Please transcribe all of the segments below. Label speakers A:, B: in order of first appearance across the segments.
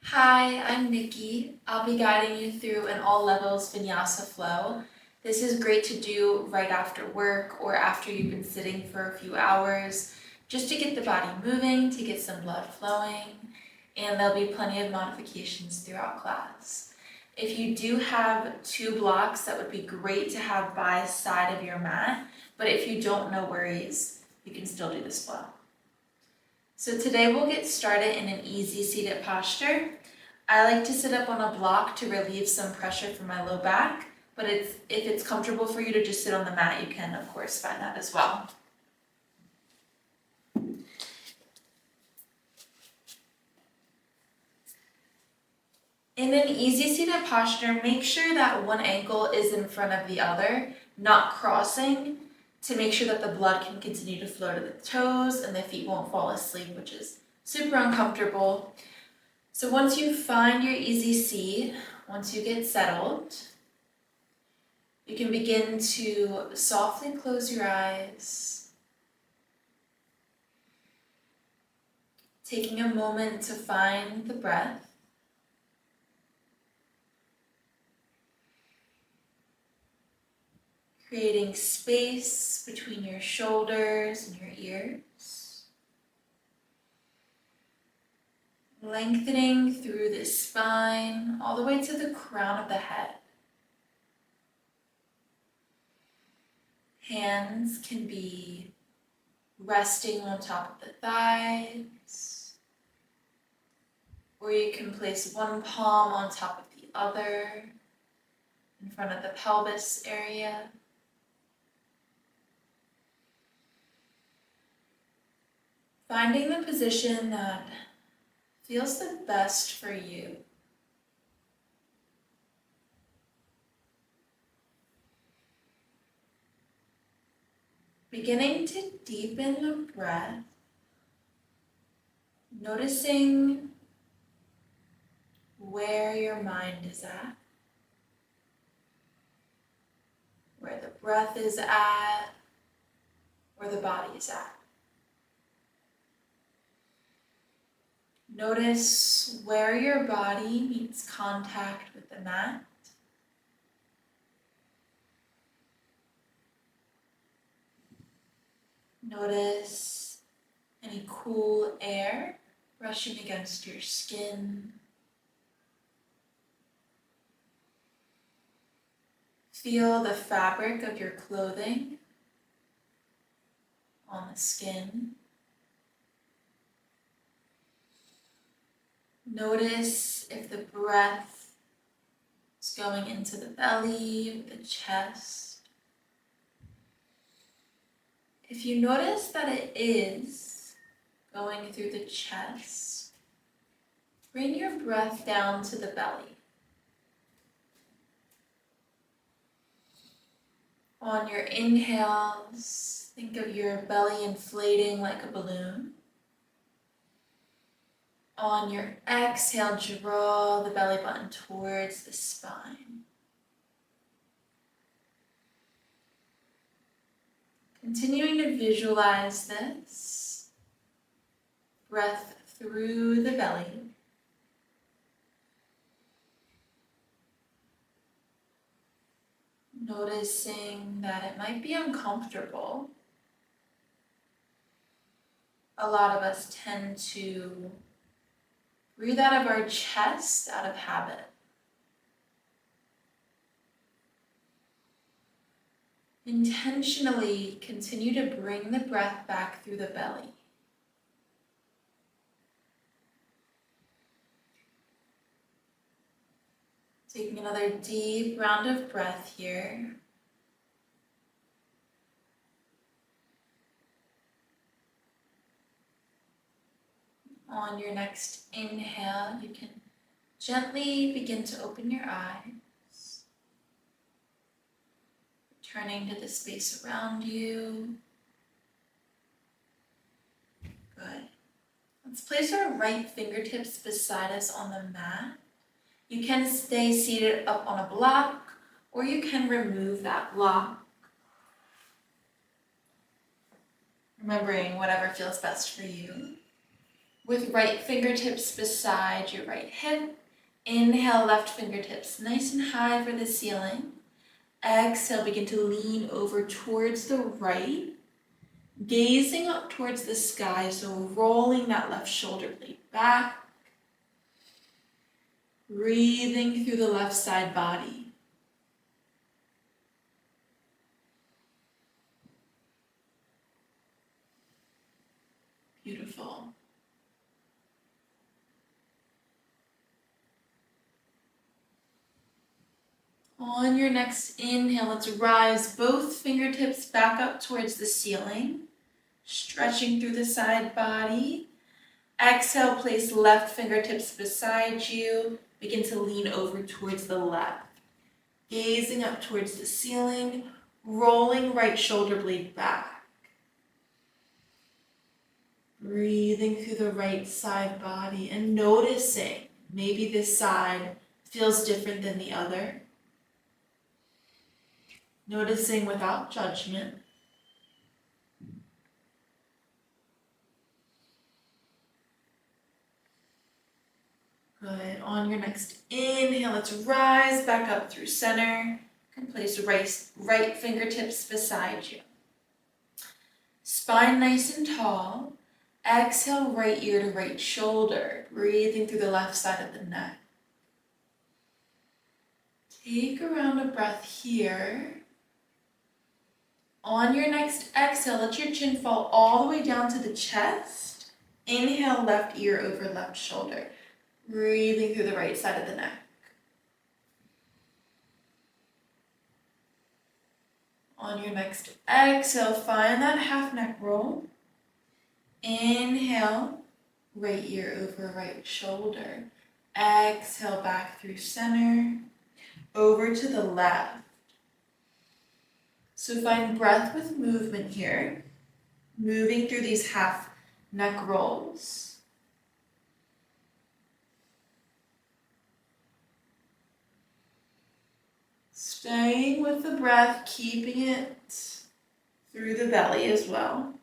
A: Hi, I'm Nikki. I'll be guiding you through an all levels vinyasa flow. This is great to do right after work or after you've been sitting for a few hours, just to get the body moving, to get some blood flowing, and there'll be plenty of modifications throughout class. If you do have two blocks, that would be great to have by side of your mat, but if you don't, no worries, you can still do this flow. So today we'll get started in an easy seated posture. I like to sit up on a block to relieve some pressure from my low back, but if it's comfortable for you to just sit on the mat, you can of course find that as well. In an easy seated posture, make sure that one ankle is in front of the other, not crossing, to make sure that the blood can continue to flow to the toes and the feet won't fall asleep, which is super uncomfortable. So once you find your easy seat, once you get settled, you can begin to softly close your eyes, taking a moment to find the breath. Creating space between your shoulders and your ears. Lengthening through the spine all the way to the crown of the head. Hands can be resting on top of the thighs, or you can place one palm on top of the other in front of the pelvis area. Finding the position that feels the best for you. Beginning to deepen the breath, noticing where your mind is at, where the breath is at, where the body is at. Notice where your body meets contact with the mat. Notice any cool air brushing against your skin. Feel the fabric of your clothing on the skin. Notice if the breath is going into the belly, the chest. If you notice that it is going through the chest, bring your breath down to the belly. On your inhales, think of your belly inflating like a balloon. On your exhale, draw the belly button towards the spine. Continuing to visualize this, breath through the belly. Noticing that it might be uncomfortable. A lot of us tend to breathe out of our chest out of habit. Intentionally continue to bring the breath back through the belly. Taking another deep round of breath here. On your next inhale, you can gently begin to open your eyes, returning to the space around you. Good. Let's place our right fingertips beside us on the mat. You can stay seated up on a block, or you can remove that block. Remembering whatever feels best for you. with right fingertips beside your right hip. Inhale, left fingertips nice and high for the ceiling. Exhale, begin to lean over towards the right, gazing up towards the sky, so rolling that left shoulder blade back, breathing through the left side body. Beautiful. On your next inhale, let's rise both fingertips back up towards the ceiling, stretching through the side body. Exhale, place left fingertips beside you. Begin to lean over towards the left. Gazing up towards the ceiling, rolling right shoulder blade back. Breathing through the right side body and noticing maybe this side feels different than the other. Noticing without judgment. Good. On your next inhale, let's rise back up through center. You can place right fingertips beside you. Spine nice and tall. Exhale, right ear to right shoulder, breathing through the left side of the neck. Take a round of breath here. On your next exhale, let your chin fall all the way down to the chest. Inhale, left ear over left shoulder, breathing through the right side of the neck. On your next exhale, find that half neck roll. Inhale, right ear over right shoulder. Exhale, back through center, over to the left. So find breath with movement here, moving through these half neck rolls. Staying with the breath, keeping it through the belly as well.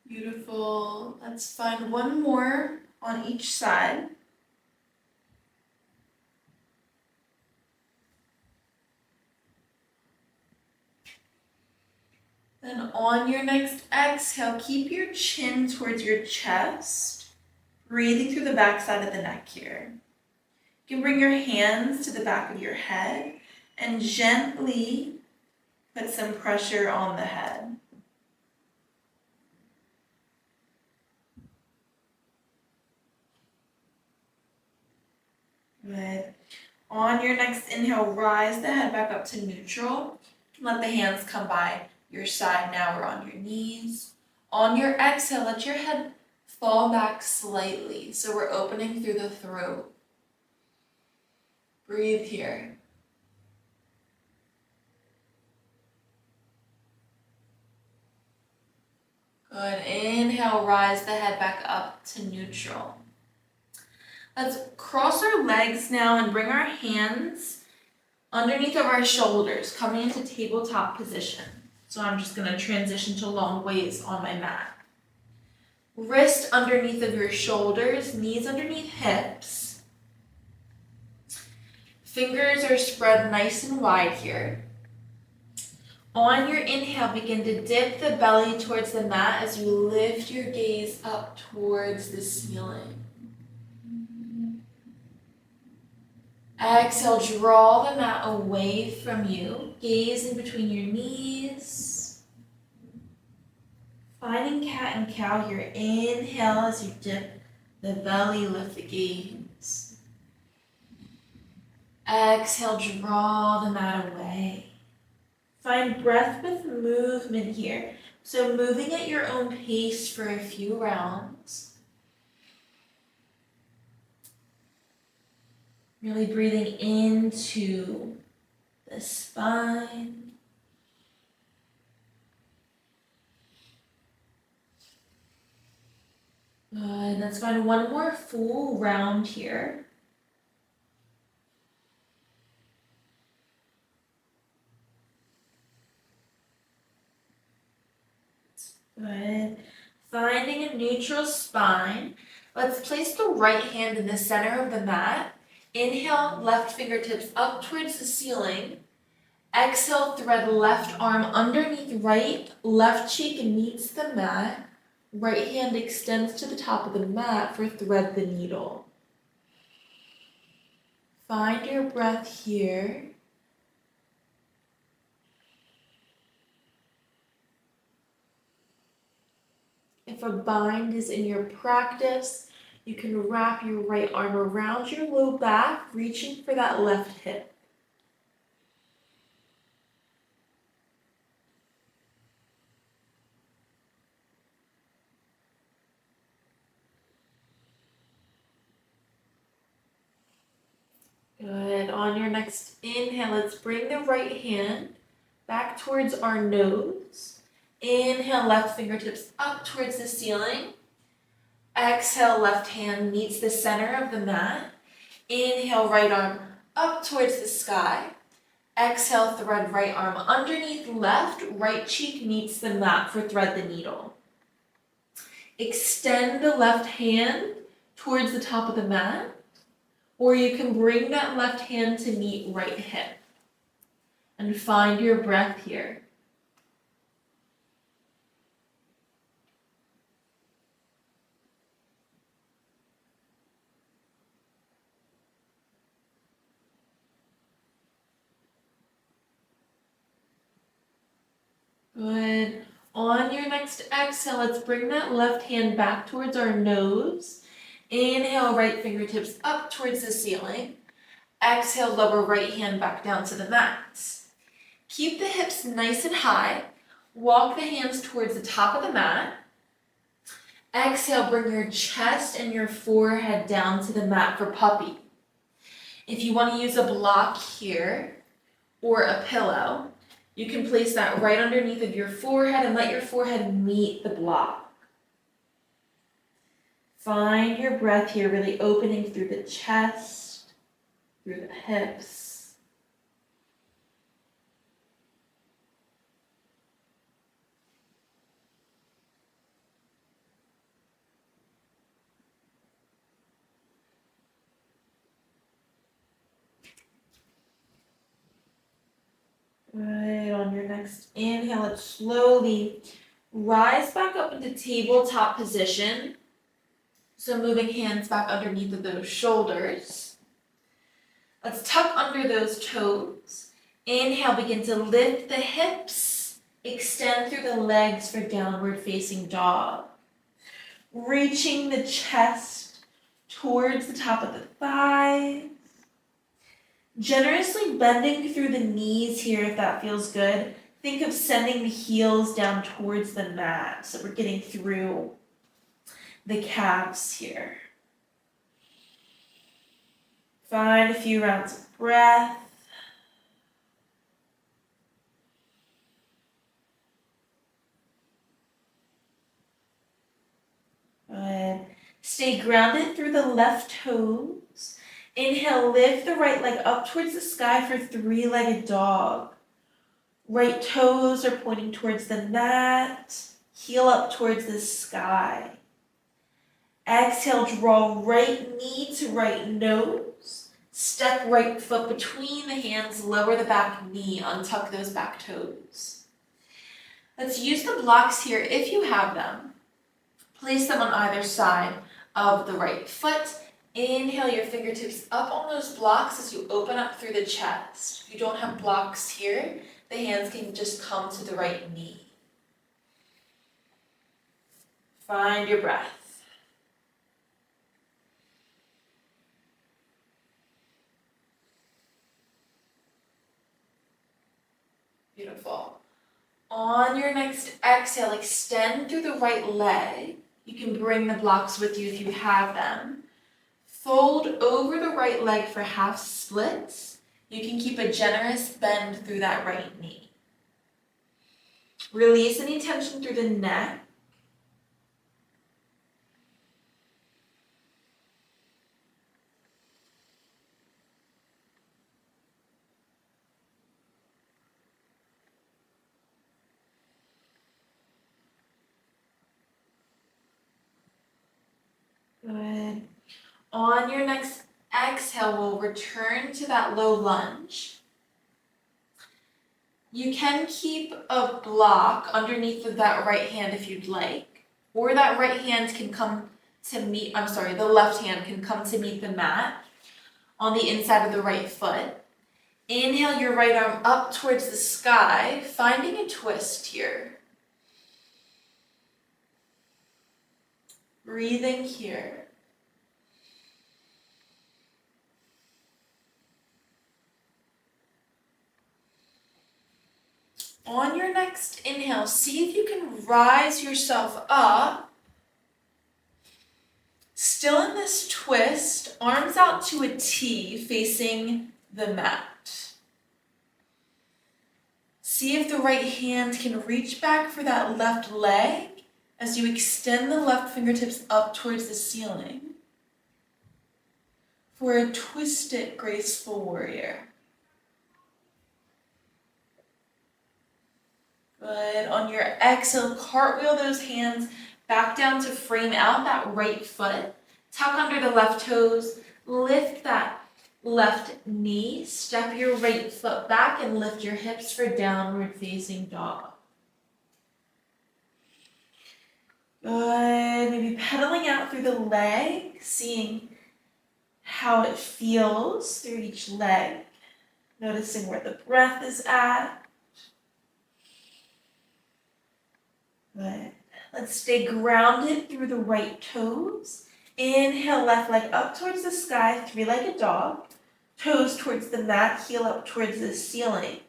A: Beautiful. Let's find one more on each side. Then on your next exhale, keep your chin towards your chest, breathing through the back side of the neck here. You can bring your hands to the back of your head and gently put some pressure on the head. Good. On your next inhale, rise the head back up to neutral. Let the hands come by your side now or on your knees. On your exhale, let your head fall back slightly. So we're opening through the throat. Breathe here. Good. Inhale, rise the head back up to neutral. Let's cross our legs now and bring our hands underneath of our shoulders, coming into tabletop position. So I'm just going to transition to long ways on my mat. Wrist underneath of your shoulders, knees underneath hips. Fingers are spread nice and wide here. On your inhale, begin to dip the belly towards the mat as you lift your gaze up towards the ceiling. Exhale, draw the mat away from you. Gaze in between your knees. Finding cat and cow here. Inhale as you dip the belly, lift the gaze. Exhale, draw the mat away. Find breath with movement here. So moving at your own pace for a few rounds. Really breathing into the spine. Good. Let's find one more full round here. Good. Finding a neutral spine. Let's place the right hand in the center of the mat. Inhale, left fingertips up towards the ceiling. Exhale, thread left arm underneath right, left cheek meets the mat. Right hand extends to the top of the mat for thread the needle. Find your breath here. If a bind is in your practice, you can wrap your right arm around your low back, reaching for that left hip. Good. On your next inhale, let's bring the right hand back towards our nose. Inhale, left fingertips up towards the ceiling. Exhale, left hand meets the center of the mat. Inhale, right arm up towards the sky. Exhale, thread right arm underneath left, right cheek meets the mat for thread the needle. Extend the left hand towards the top of the mat, or you can bring that left hand to meet right hip. And find your breath here. Good. On your next exhale, let's bring that left hand back towards our nose. Inhale, right fingertips up towards the ceiling. Exhale, lower right hand back down to the mat. Keep the hips nice and high. Walk the hands towards the top of the mat. Exhale, bring your chest and your forehead down to the mat for puppy. If you want to use a block here or a pillow, you can place that right underneath of your forehead and let your forehead meet the block. Find your breath here, really opening through the chest, through the hips. Good. On your next inhale, let's slowly rise back up into tabletop position. So moving hands back underneath of those shoulders. Let's tuck under those toes. Inhale, begin to lift the hips. Extend through the legs for downward facing dog. Reaching the chest towards the top of the thighs. Generously bending through the knees here if that feels good. Think of sending the heels down towards the mat so we're getting through the calves here. Find a few rounds of breath. Good. Stay grounded through the left toes. Inhale, lift the right leg up towards the sky for three-legged dog. Right toes are pointing towards the mat. Heel up towards the sky. Exhale, draw right knee to right nose. Step right foot between the hands, lower the back knee, untuck those back toes. Let's use the blocks here if you have them. Place them on either side of the right foot. Inhale your fingertips up on those blocks as you open up through the chest. If you don't have blocks here, the hands can just come to the right knee. Find your breath. Beautiful. On your next exhale, extend through the right leg. You can bring the blocks with you if you have them. Fold over the right leg for half splits. You can keep a generous bend through that right knee. Release any tension through the neck. On your next exhale, we'll return to that low lunge. You can keep a block underneath of that right hand if you'd like, or that right hand can come to meet, the left hand can come to meet the mat on the inside of the right foot. Inhale your right arm up towards the sky, finding a twist here. Breathing here. On your next inhale, see if you can rise yourself up. Still in this twist, arms out to a T facing the mat. See if the right hand can reach back for that left leg as you extend the left fingertips up towards the ceiling for a twisted, graceful warrior. Good. On your exhale, cartwheel those hands back down to frame out that right foot. Tuck under the left toes. Lift that left knee. Step your right foot back and lift your hips for downward facing dog. Good. Maybe pedaling out through the leg, seeing how it feels through each leg. Noticing where the breath is at. Good. Let's stay grounded through the right toes. Inhale, left leg up towards the sky, three-legged dog. Toes towards the mat, heel up towards the ceiling.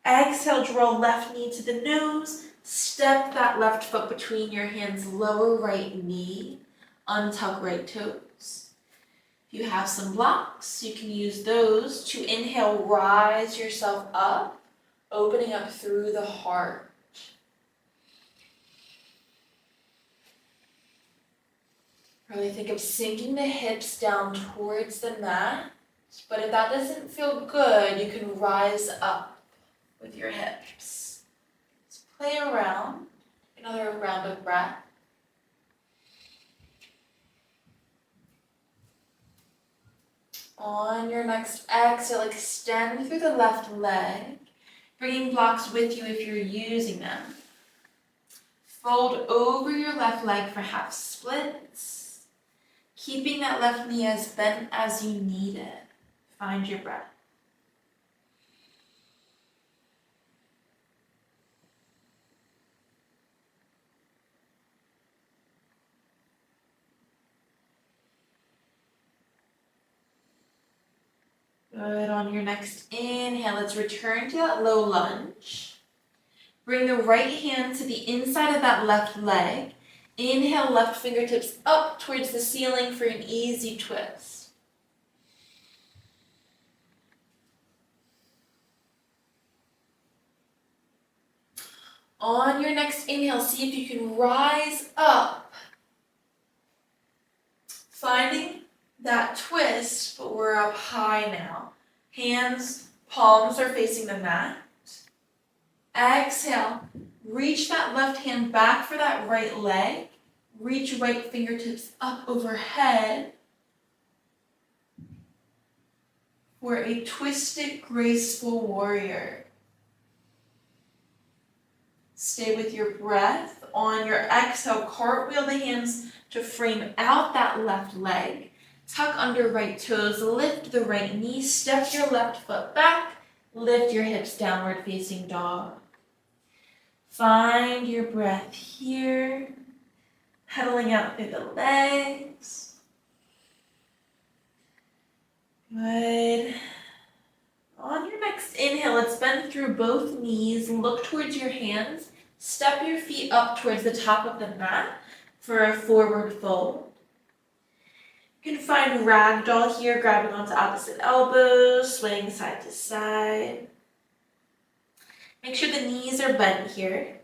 A: Exhale, draw left knee to the nose. Step that left foot between your hands, lower right knee. Untuck right toes. If you have some blocks, you can use those to inhale, rise yourself up, opening up through the heart. Really think of sinking the hips down towards the mat, but if that doesn't feel good, you can rise up with your hips. Let's play around, another round of breath. On your next exhale, extend through the left leg, bringing blocks with you if you're using them. Fold over your left leg for half splits. Keeping that left knee as bent as you need it. Find your breath. Good. On your next inhale, let's return to that low lunge. Bring the right hand to the inside of that left leg. Inhale, left fingertips up towards the ceiling for an easy twist. On your next inhale, see if you can rise up. Finding that twist, but we're up high now. Hands, palms are facing the mat. Exhale. Reach that left hand back for that right leg. Reach right fingertips up overhead for a twisted, graceful warrior. Stay with your breath. On your exhale, cartwheel the hands to frame out that left leg. Tuck under right toes, lift the right knee, step your left foot back, lift your hips downward facing dog. Find your breath here, pedaling out through the legs. Good. On your next inhale, let's bend through both knees, look towards your hands, step your feet up towards the top of the mat for a forward fold. You can find ragdoll here, grabbing onto opposite elbows, swaying side to side. Make sure the knees are bent here.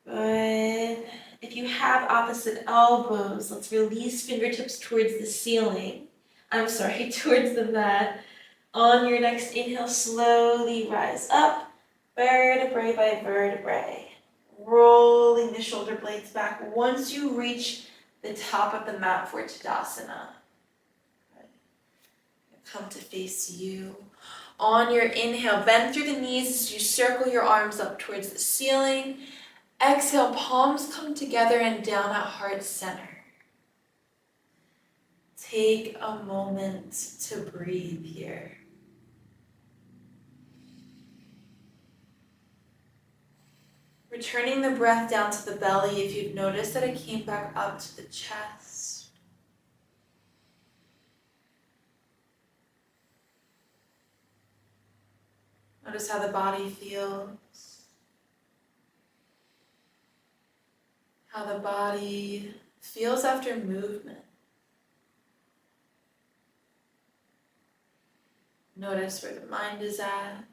A: Good. If you have opposite elbows, let's release fingertips towards the ceiling. Towards the mat. On your next inhale, slowly rise up, vertebrae by vertebrae. rolling the shoulder blades back once you reach the top of the mat for Tadasana. Come to face you. On your inhale, bend through the knees as you circle your arms up towards the ceiling. Exhale, palms come together and down at heart center. Take a moment to breathe here. Returning the breath down to the belly if you've noticed that it came back up to the chest. Notice how the body feels. How the body feels after movement. Notice where the mind is at.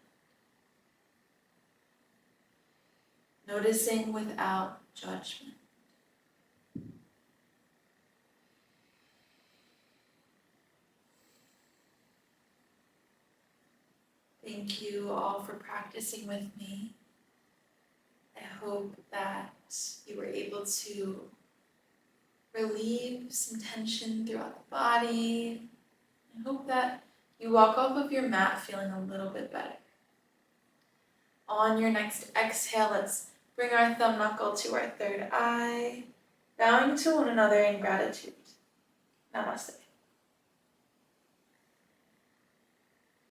A: Noticing without judgment. Thank you all for practicing with me. I hope that you were able to relieve some tension throughout the body. I hope that you walk off of your mat feeling a little bit better. On your next exhale, let's bring our thumb knuckle to our third eye, bowing to one another in gratitude. Namaste.